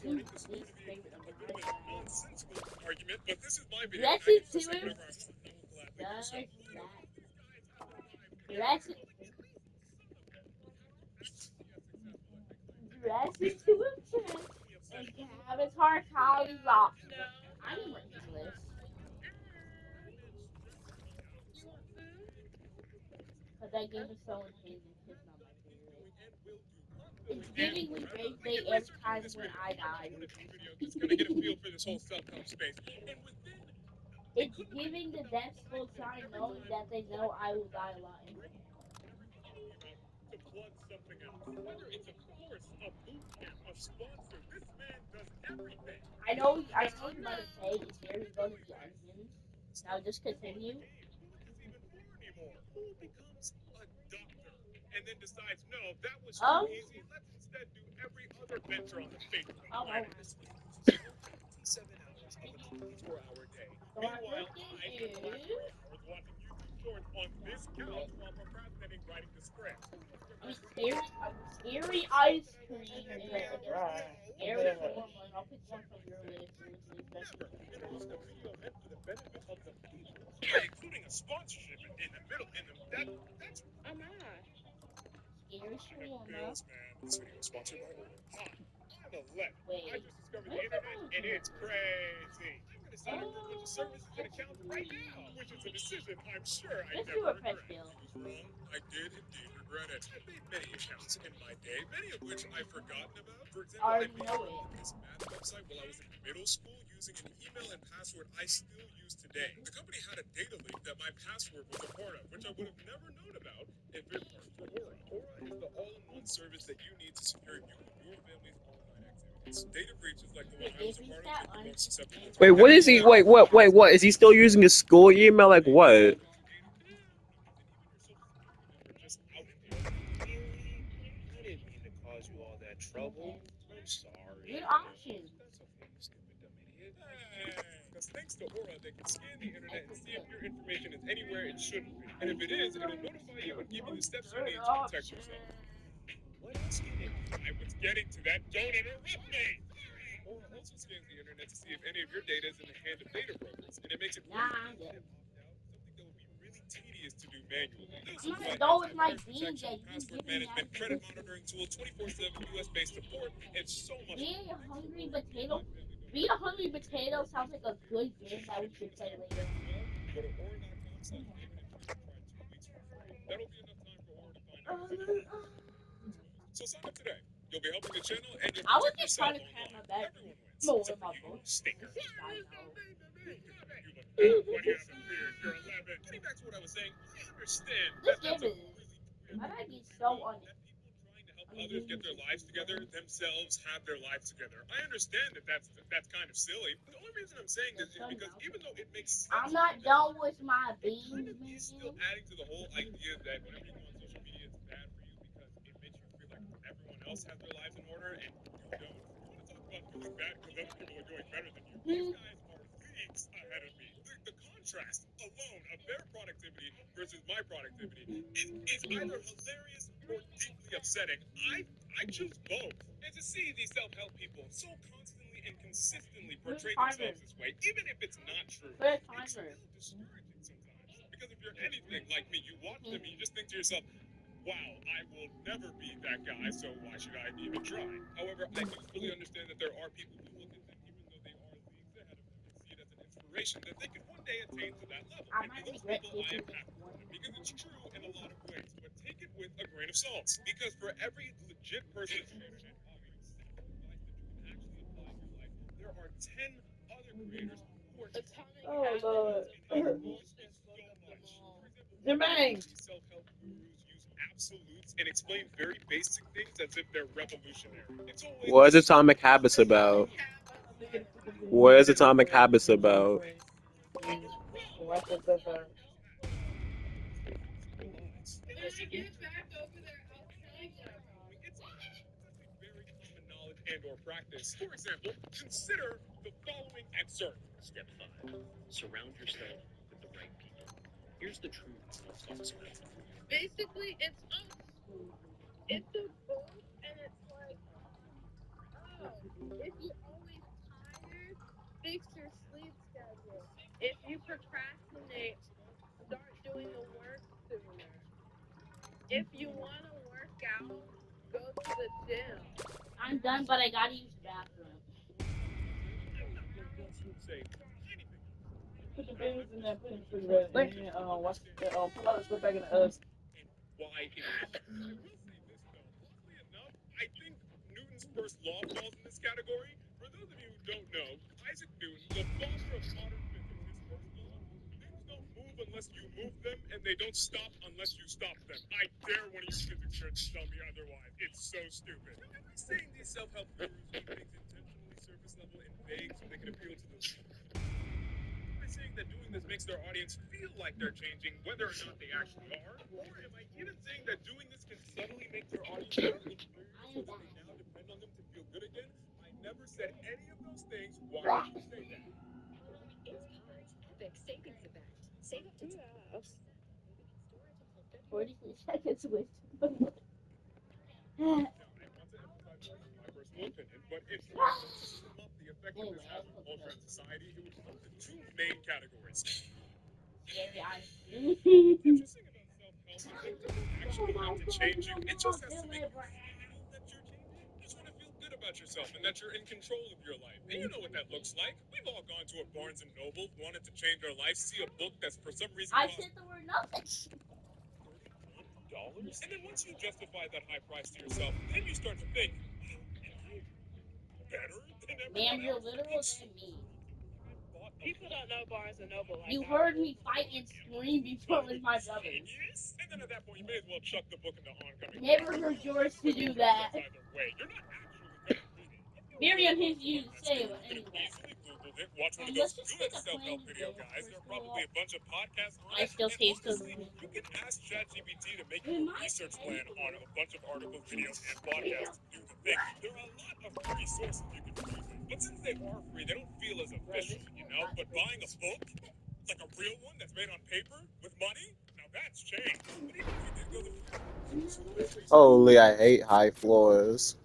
think this may be a bit of a nonsensical argument, but this is my video. Dress And I it get to to say him. whatever I want. I will gladly do Does so. that These dress guys it? have Dress it to him, chest, and Avatar Kali Rock. I am English. Because I gave it someone his and his not my favorite. It's giving me rage bait every time when I die. just kind of get a feel for this whole self-help space. And within, it It's couldn't have been giving the more death obvious full that sign every knowing time that they know I will die a lot in we're hell. talking about to plug something else, whether it's a course, a boot camp, a sponsor, this man does everything. I know you're about to say is there going to be onions. Now just continue. Who is this even for anymore? Who becomes a doctor and then decides, no, that was too Oh, easy. Let's instead do every other venture on the face of the oh, planet. oh. This week uses 27 hours of a 24-hour day. So I'm Meanwhile, looking I spend the last 3 hours watching YouTube shorts on this couch while procrastinating writing the script. scary ice cream and scary shawarma. And I'll pick one from your list. Never introduced a video meant for the benefit of the people by including a sponsorship in the middle. That's Scary shawarma. Bills, man. This video is sponsored by Aura. Hi, I'm 11. I Wait, just discovered what the is it internet, going and to? it's crazy. I'm going to sign up for a bunch of Oh, services and accounts right now, which is a decision I'm sure I let's do never a press regret. bill. I was wrong. I did indeed regret it. I've made many accounts in my day, many of which I've forgotten about. For I example, I already made know one it. on this math website while I was in middle school using an email and password I still use today. The company had a data leak that my password was a part of, which I would have never known about if it weren't for Aura. Aura is the all-in-one service that you need to secure you and your family's online activities. Data breaches like the one I was If a you part of that make you more onion susceptible and to Wait, what is he? onion Wait, what? Is he still using his school email? Like what? just out there. I didn't mean to cause you all that trouble. I'm sorry. good option. That's okay, you stupid dumb idiot. Because thanks to Aura, they can scan the internet and see if your information is anywhere it shouldn't be. And if it is, it'll notify you and give you the steps you need to protect yourself. What else you need? I was getting to that. Don't interrupt me! Aura also scans the internet to see if any of your data is in the hand of data brokers, and it makes it really Nah, easy to opt out, something that would be really tedious to do manually. This I'm is why gonna go with my antivirus beans protection, that you password giving me out management, of the credit biscuit. monitoring tool, 24/7 US-based support, and so much Being more. a Thanks to hungry Aura, me and potato, my family don't being have a to worry hungry about getting potato sounds like a good game that we should play later. well, go to aura.com/living and try 2 weeks for free. That'll be enough time for Aura to find out if anyone so sign up today. You'll be helping the channel and you'll I was protect just yourself trying to crack online. my bag. Everyone wins. More in Except for my you, book. you stinker. This is I know. What do you have a beard? You're 11. Getting back to what I was saying, I understand This that's game a is. really My weird bag thing is for you to so do. on. That people trying to help I mean, others get their lives together themselves have their lives together. I understand that's kind of silly. The only reason I'm saying this is because even though it makes sense, I'm not done with my it beans, kind of man. is still adding to the whole idea that whenever you go on social media, it's bad for you because it makes you feel like everyone else has their lives in order and you don't. You want to talk about feeling bad because other people are doing better than you? These guys are leagues ahead of me. The contrast alone of their productivity versus my productivity is either hilarious or deeply upsetting. I choose both. And to see these self-help people so constantly and consistently portray themselves this way, even if it's not true, it's still discouraging sometimes. Because if you're anything like me, you watch them and you just think to yourself, wow, I will never be that guy, so why should I even try? However, I do fully understand that there are people who look at them, even though they are leagues ahead of them, and see it as an inspiration that they could one day attain to that level. I And for might those regret people, I taking am this happy for one. them because it's true in a lot of ways. But take it with a grain of salt, because for every legit person on the internet offering simple advice that you can actually apply in your life, there are 10 other creators who are totally Oh Lord. and it annoys me so much. For example, Jermaine. these self-help gurus use absolutes and explain very basic things as if they're revolutionary. It's always What is Atomic Habits about? What is Atomic Habits about? very common knowledge and or practice. For example, consider the following excerpt. Step 5. Surround yourself with the right people. Here's the truth about false friends. Basically, it's a book, and it's like, oh, If you're always tired, fix your sleep schedule. If you procrastinate, start doing the work sooner. If you want to work out, go to the gym. I'm done, but I gotta use the bathroom. Say anything. Put the beans in there, put it in the refrigerator, Where? and then watch pull out the stuff back in the oven. And why it is. I will say this though. Luckily enough, I think Newton's first law falls in this category. For those of you who don't know, Isaac Newton, the father of modern physics, his first law: things don't move unless you move them, and they don't stop unless you stop them. I dare one of you physics nerds to tell me otherwise. It's so stupid. Now, am I saying these self-help gurus keep things intentionally surface level and vague so they can appeal to the Am I saying that doing this makes their audience feel like they're changing, whether or not they actually are? Or am I even saying that doing this can subtly make their audience feel inferior so that they now depend on them to feel good again? I never said any of those things. Why would you say that? It's Epic Savings Event. Save up to Yes. 43 seconds with. Now, I want to emphasize that this is my personal opinion, but if you were to sum up the effect that this has on culture and society, it would come to two main categories. What's interesting about self-help is that it doesn't actually have to change you. It just has to make you feel that you're changing. You just want to feel good about yourself and that you're in control of your life. And you know what that looks like. We've all gone to a Barnes and Noble, wanted to change our life, see a book that's for some reason I cost said the word nothing. $31. And then once you justify that high price to yourself, then you start to think, am I better than Ma'am, everyone you're else? literal than me. People don't know Barnes and Noble like You that. heard me fight and scream before with my brothers. Yes. And then at that point, you may as well chuck the book in the oncoming. Never heard yours to do that. Either way, you're not actually gonna read it. Miriam has you to say, but You could have anyway. easily Googled it, watch one of Let's those just good take a self-help plan video today. guys. There are First of all, probably a bunch of podcasts on I it. still And taste the honestly, you can ask ChatGPT to make you a research plan on a bunch of articles, videos, and podcasts to do the thing. There are a lot of free sources you can use it. But since they are free, they don't feel as official, you know? But buying a book, like a real one that's made on paper with money, now that's change. But even if you did go the Holy, I hate high floors.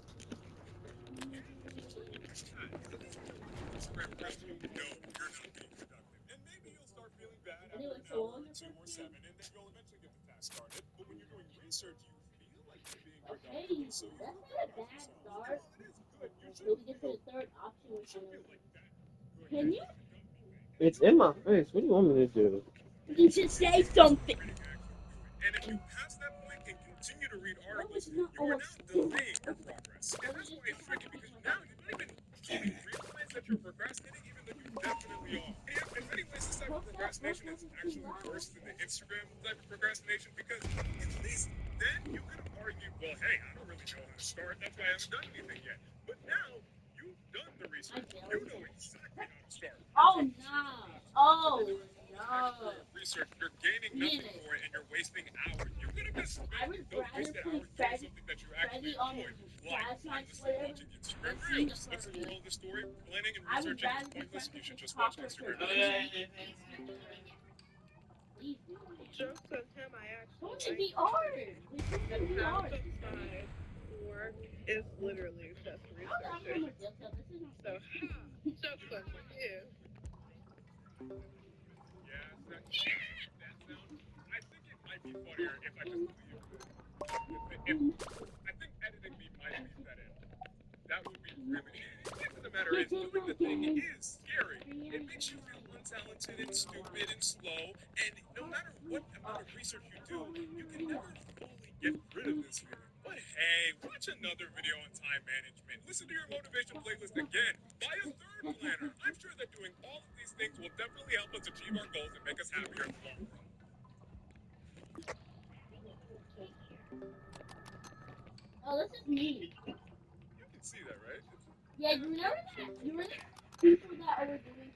Instagram reels, you know you're not being productive. And maybe you'll start feeling bad after anyway, an so hour what or was two your or first name? seven, and then you'll eventually get the task started. But when you're doing research, you feel like you're being Okay, productive, and so you that's feel not a bad about bad yourself. start. Well, it is good. You So we shouldn't get to feel, the third option, you which shouldn't is, feel like that good can yet. you? You've done nothing. It's in my face. What do you want me to do? You should say something. Reading actually do it. And if you pass that point and continue to read No, articles, it's not. you are Oh, now delaying your progress. And let me that's just why it's take tricky, my because picture. now you don't even fully realize that you're procrastinating, even though you definitely are. And in many ways, this type of procrastination is actually worse than the Instagram type of procrastination, because at least then you could have argued, well, hey, I don't really know how to start. That's why I haven't done anything yet. But now you've done the research. You know exactly how to start. Oh no! Oh no! Research, you're gaining nothing for it, and you're wasting hours. You could have just I spent would those rather wasted put hours doing something that you actually Freddy on enjoy, the like plasma mindlessly whatever. watching Instagram I've seen reels. the What's the first moral of the story? Planning and I would researching is rather be pointless. friends You with should this just watch copper Instagram person. reels. Please do it. Jokes on him, I actually Don't it like be hard? and Don't be half hard. of my work is literally just I'm researching. from a Delta. This is So, not jokes on you. Yeah, that sound. I think it might be funnier if I just leave. I think editing me might leave that in. That would be really. The matter is, doing the thing is scary. It makes you feel untalented and stupid and slow. And no matter what amount of research you do, you can never fully get rid of this feeling. But hey, watch another video on time management. Listen to your motivation playlist again. Buy a third planner. I'm sure that doing all of these things will definitely help us achieve our goals and make us happier in the long run. Oh, this is me. You can see that, right? Yeah, you remember that? You remember people that are doing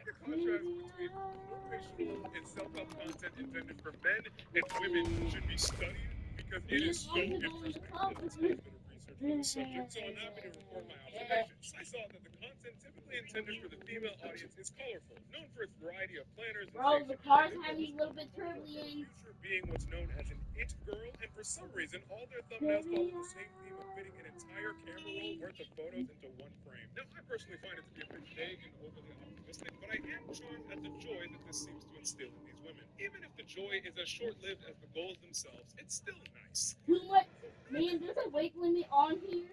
The contrast between motivational and self-help content intended for men and women should be studied, because it is so interesting. I did a bit of research for the subject, so I'm happy to report my observations. I saw that the content content typically intended for the female audience is colorful, known for its variety of planners and Bro, the stationery. car's They having a little bit focus on the turbulence. future being what's known as an it girl, and for some reason, all their thumbnails follow the same theme of fitting an entire camera roll worth of photos into one frame. Now, I personally find it to be a bit vague and overly optimistic, but I am charmed at the joy that this seems to instill in these women. Even if the joy is as short-lived as the goals themselves, it's still nice. Too much. Man, there's a weight limit on here.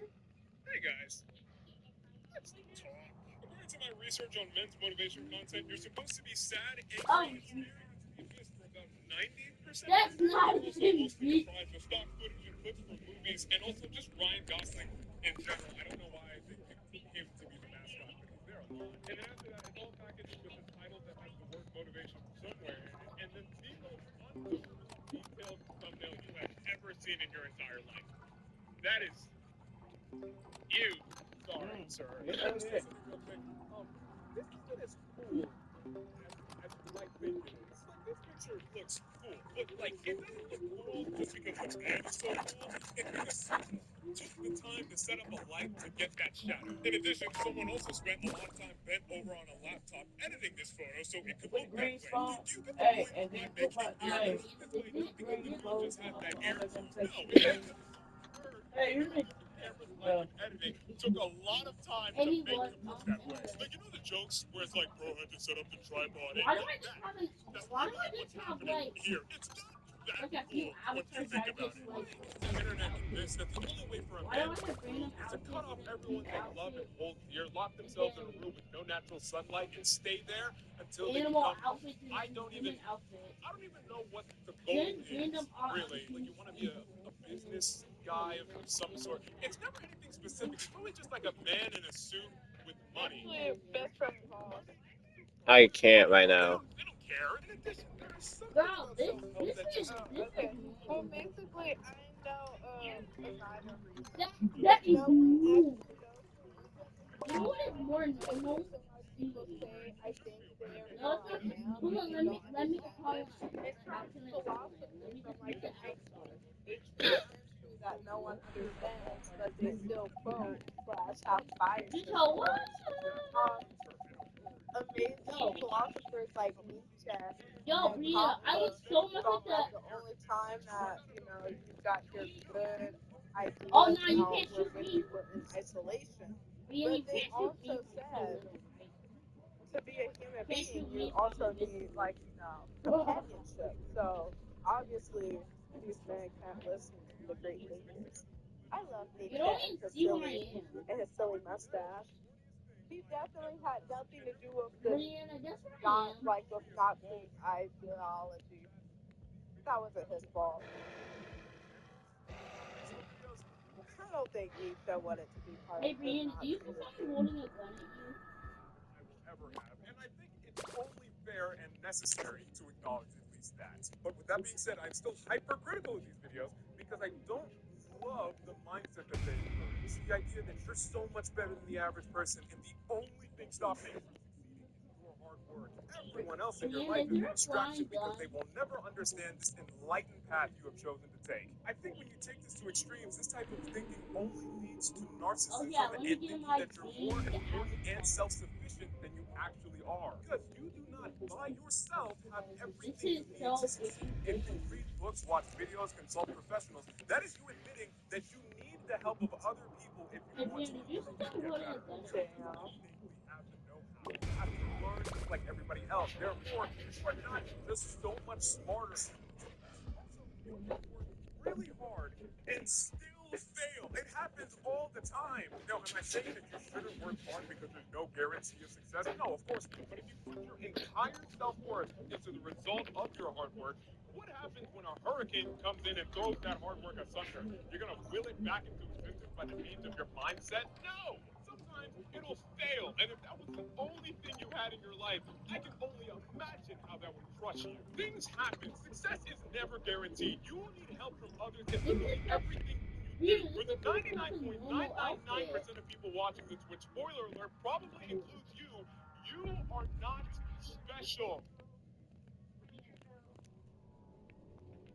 Hey guys, let's talk. According to my research on men's motivation content, you're supposed to be sad, angry, and staring into the abyss for about 90%. That's not Also, even mostly comprised of stock footage and clips from movies, and also just Ryan Gosling in general. I don't know why they picked him to be the mascot, but he's there a lot. And then after that, it's all packaged with a title that has the word motivation somewhere in it, and then the most detailed thumbnail you have ever seen in your entire life. That is you. Sorry, sir. Yeah, Let me say yeah. something real quick. This isn't as cool as you might think it is. Like, this picture looks cool, but, like, it doesn't look cool just because the man is so cool. It's because someone took the time to set up a light to get that shadow. In addition, someone also spent a lot of time bent over on a laptop editing this photo so it could Put look the that green way. spot. Do you get the Hey, point and of my then put making my ear name. look this way? Not because the Green girl just clothes had on. that I'm ear. not gonna take No, you. it's because her Hey, you editing need. with the camera's light Well, and editing took a lot of time And to he make was it look on that way. camera. Like, you know the jokes where it's like, bro had to set up the tripod and Why do I like just that. have an? That's Why do not I what's just have happening like here. It's not that a few cool once you outfits think that are about just it. like The internet convinced that the only way for a why man do I to have improve random is to cut outfits off and a everyone pink they love and outfit hold dear, lock and themselves in a then room with no natural sunlight, and stay there until they animal become. outfits and I then don't even. human outfits. I don't even know what the goal Then random is, really. Like, you want to be a business guy of some sort. It's never anything specific. It's always just like a man in a suit with money. Actually, best friend with all. I can't right now. They don't care. In addition, there is something Girl, about this self-help this that is just. Oh, this okay. is Well, new. basically, I know a guy that That is no one new. actually knows who he is. You know what is more The normal? reason why people say I think they No, know it's who I not. am Hold and on, they don't let me understand call it. you. It's How from can I explain it? Let philosophers me from just like use the the outside. 18th century that no one understands, but they still quote slash have You biases told what? towards. Amazing Yo, philosophers like Nietzsche yo, and Bria, I Kafka was so much thought at that the. the only time that you've got your good Oh ideas no, you out can't were shoot when me. you were in isolation. Bria, But you they can't shoot me. also said to be a human Can't being, shoot you me. also need companionship. So obviously, these men can't listen to the great thinkers. I love You Nietzsche don't and even his see where silly I am. mustache. He definitely had nothing to do with the Brianna, guess where I am? with Nazi ideology. That wasn't his fault. I don't think Nietzsche wanted to be part Hey, of the Brianna, do you Nazi think I'm regime. holding a gun at you? I will ever have. And I think it's only fair and necessary to acknowledge at least that. But with that being said, I'm still hypercritical of these videos because I don't love the mindset that they encourage. The idea that you're so much better than the average person and the only thing stopping you from succeeding is your hard work. Everyone else in your Brianna, life is is a there a distraction flying because gun? they will never understand this enlightened path you have chosen to take. I think when you take this to extremes, this type of thinking only leads to Oh narcissism yeah, let me and get thinking my that you're more dang important and avatar. self-sufficient than you actually are. Because you do not, by yourself, have This everything is you need to so succeed. freaking If cool. you read books, watch videos, consult professionals, that is you admitting that you need the help of other people if you Hey, want to Brianna, did you improve think and I'm get holding a better. gun You at don't you? innately have the know-how. You have to learn just like everybody else. Therefore, you are not just so much smarter. Also, you can work really hard and still fail. It happens all the time. Now, am I saying that you shouldn't work hard because there's no guarantee of success? No, of course not. But if you put your entire self-worth into the result of your hard work, what happens when a hurricane comes in and throws that hard work asunder? You're going to will it back into existence by the means of your mindset? No! Sometimes it'll fail. And if that was the only thing you had in your life, I can only imagine how that would crush you. Things happen. Success is never guaranteed. You will need help from others in This literally is a everything you Brianna, do. For this the is just a normal outfit. 99.999% of people watching this, which, spoiler alert, probably includes you, you are not special.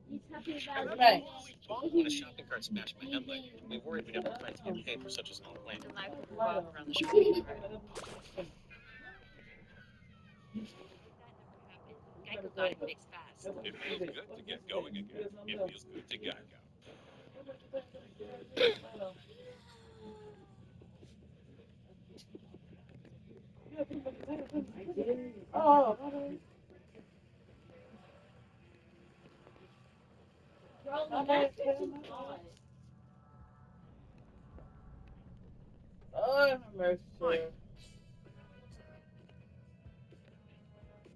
He's talking And about that's Right. totally fine. When a shopping cart smashed my head leg, we worried we'd never find to get paid for such a small claim. And life would revolve around the shopping cart. That never happened. Geico got it fixed fast. It feels good to get going again. It feels good to Geico. Oh, bro, the master's too hot. oh, mercy.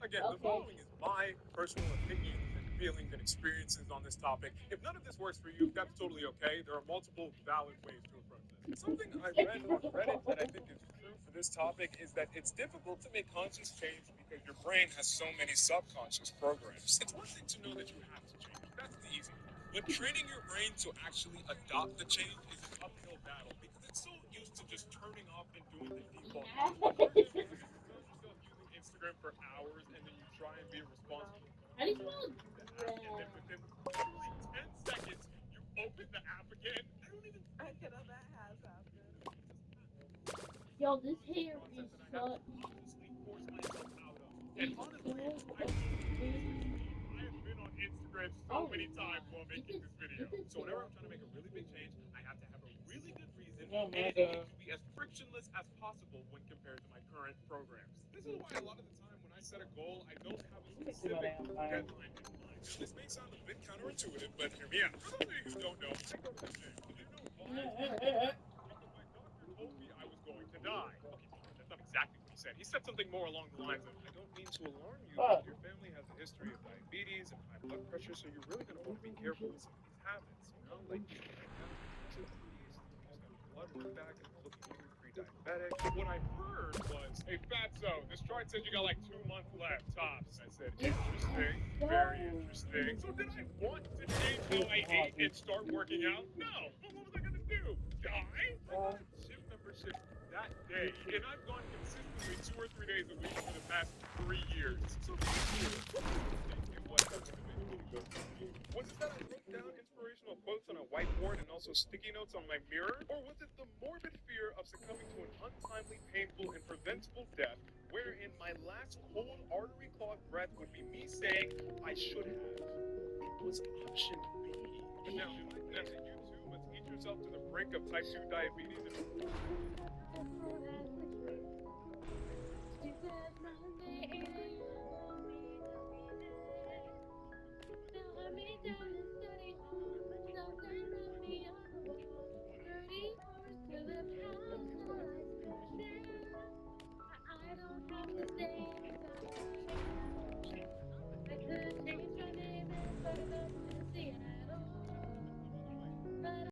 Again, the Okay. following is my personal opinions and feelings and experiences on this topic. If none of this works for you, that's totally okay. There are multiple valid ways to approach this. Something I read on Reddit that I think is true for this topic is that it's difficult to make conscious change because your brain has so many subconscious programs. It's one thing to know that you have to change. That's the easy part. But training your brain to actually adopt the change is an uphill battle because it's so used to just turning off and doing the default. For example, if you film yourself using Instagram for hours and then you try and be responsible How do you spell the app, and then within literally 10 seconds you open the app again. I don't even I can know that has happened. Yo, this hair is concept that I so. have to consciously force myself out of. And honestly, I have been on Instagram so many times while making this video. So whenever I'm trying to make a really big change, I have to have a really good reason, Oh and my it needs God. to be as frictionless as possible when compared to my current programs. This is why a lot of the time when I set a goal, I don't have a specific deadline in mind. Now, this may sound a bit counterintuitive, but hear me out. For those of you who don't know, I go to the gym. Do you know why? Because my doctor told me I was going to die. Okay, that's not exactly what he said. He said something more along the lines of, I don't mean to alarm you, but your family has a history of diabetes and high blood pressure, so you're really going to want to be careful with some of these habits, you know? Like, right now you're pressing diabetes, you just got your blood work back, and it's looking like you're pre-diabetic. But what I heard was, hey, fatso, this chart says you got like 2 months left, tops. I said, interesting, very interesting. So did I want to change how I ate and start working out? No. But what was I going to do? Die? I got a gym membership that day, and I've gone consistently 2 or 3 days a week for the past 3 years. So and what helped to make me go to the gym? Was it that I wrote down inspirational quotes on a whiteboard and also sticky notes on my mirror? Or was it the morbid fear of succumbing to an untimely, painful, and preventable death, wherein my last cold artery clogged breath would be me saying, I should have? It was option B. Now, am I saying that you too must eat yourself to the brink of type 2 diabetes and Monday,